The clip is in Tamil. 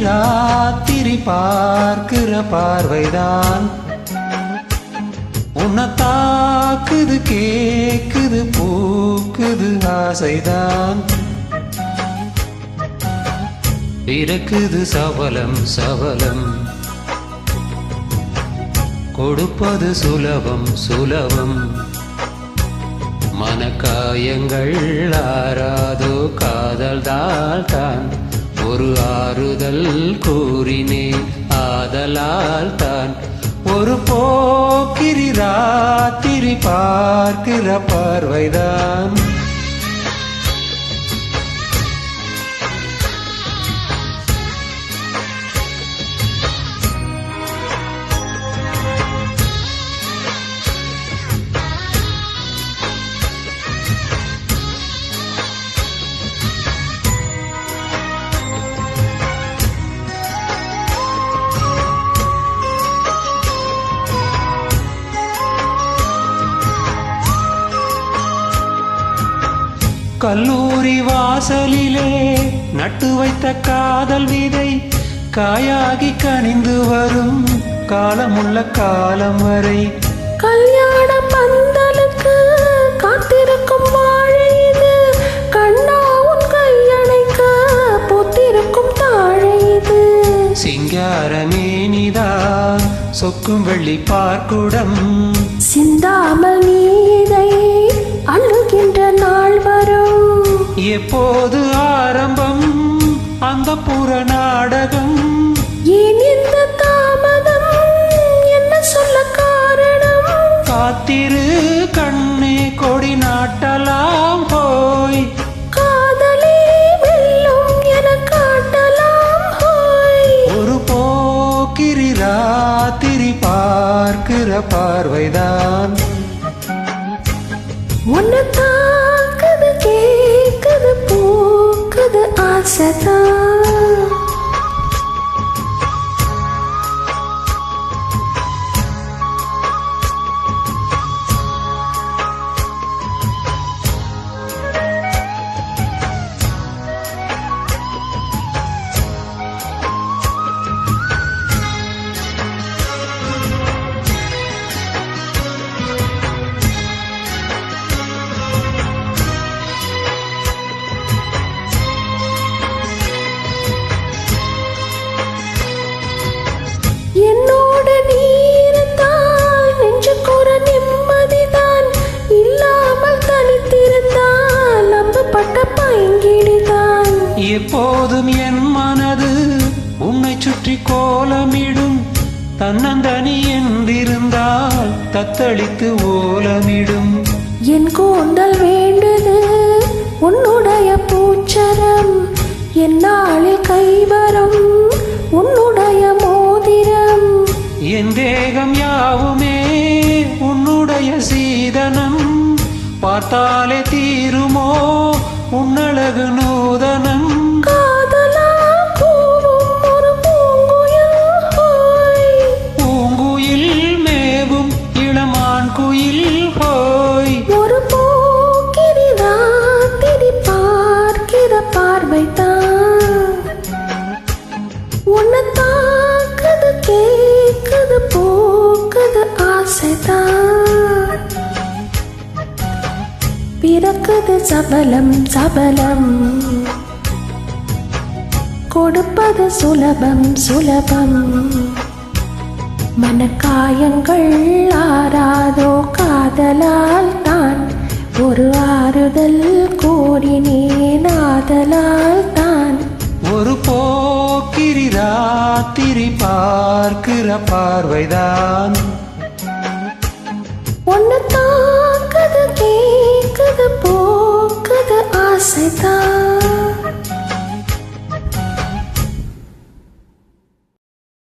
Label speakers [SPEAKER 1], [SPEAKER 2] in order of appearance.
[SPEAKER 1] ராத்திரி பார்க்கிற பார்வைதான் உன்னை தாக்குது கேக்குது பூக்குது ஆசைதான் பிறக்குது சபலம் சபலம் கொடுப்பது சுலபம் சுலபம் மனக்காயங்கள் ஆறாதோ காதல் தான் ஒரு ஆறுதல் கூறினேன் ஆதலால் தான் ஒரு போக்கிரி ராத்திரி பார்க்கிற பார்வைதான் கல்லூரி வாசலிலே நட்டு வைத்த காதல் விதை காயாகி கனிந்து வரும் காலமுள்ள காலம் வரை
[SPEAKER 2] கல்யாண பந்தலுக்கு காத்திருக்கும் வாழை இது கண்ணா உன் கையணைக்க பொத்திருக்கும் தாழை இது
[SPEAKER 1] சிங்காரமேனிதான் சொக்கும் வெள்ளி பார்க்குடம்
[SPEAKER 2] சிந்தாமல் நீதை அழுகின்ற நாள் வரும்
[SPEAKER 1] எப்போது ஆரம்பம் அந்த புற நாடகம்
[SPEAKER 2] ஏன் இந்த தாமதம் என்ன சொல்ல காரணம்
[SPEAKER 1] காத்திரு கண்ணே கொடி நாட்டலாம் போய்
[SPEAKER 2] காதலே வெல்லும் என காட்டலாம் ஹோய்
[SPEAKER 1] ஒரு போக்கிரி ராத்திரி பார்க்கிற பார்வைதான்
[SPEAKER 2] உன்னை தாக்குது கேக்குது பூக்குது ஆசைதான் என்னோடு நீ இருந்தால் நெஞ்சுக்குற நிம்மதிதான் இல்லாமல் தனித்திருந்தால் நம்பப்பட்ட பைங்கிடிதான்
[SPEAKER 1] எப்போதும் என் மனது உன்னை சுற்றி கோலமிடும் தன்னந்தனி என்றிருந்தால் தத்தளித்து ஓலமிடும்
[SPEAKER 2] என் கூந்தல் வேண்டுது உன்னுடைய பூச்சரம் என்னாளில் கைவரும் உன்னுடைய மோதிரம்
[SPEAKER 1] என் தேகம் யாவுமே உன்னுடைய சீதனம் பார்த்தாலே தீருமோ உன்னழகு நூதனம்
[SPEAKER 2] காதலா கூவும் ஒரு பூங்குயில் ஹோய்
[SPEAKER 1] பூங்குயில் மேவும் இளமான் குயில் ஹோய்
[SPEAKER 2] ஒரு போக்கிரி ராத்திரி பார்க்கிற பார்வைதான் உன்னை தாக்குது கேக்குது பூக்குது ஆசைதான் பிறக்குது சபலம் சபலம் கொடுப்பது சுலபம் சுலபம் மனக்காயங்கள் ஆறாதோ காதலால் தான் ஒரு ஆறுதல் கூறினேன் ஆதலால் தான்
[SPEAKER 1] ஒரு போக்கிரி ராத்திரி பார்க்கிற பார்வைதான்
[SPEAKER 2] உன்னை தாக்குது கேக்குது போக்குது ஆசைதான்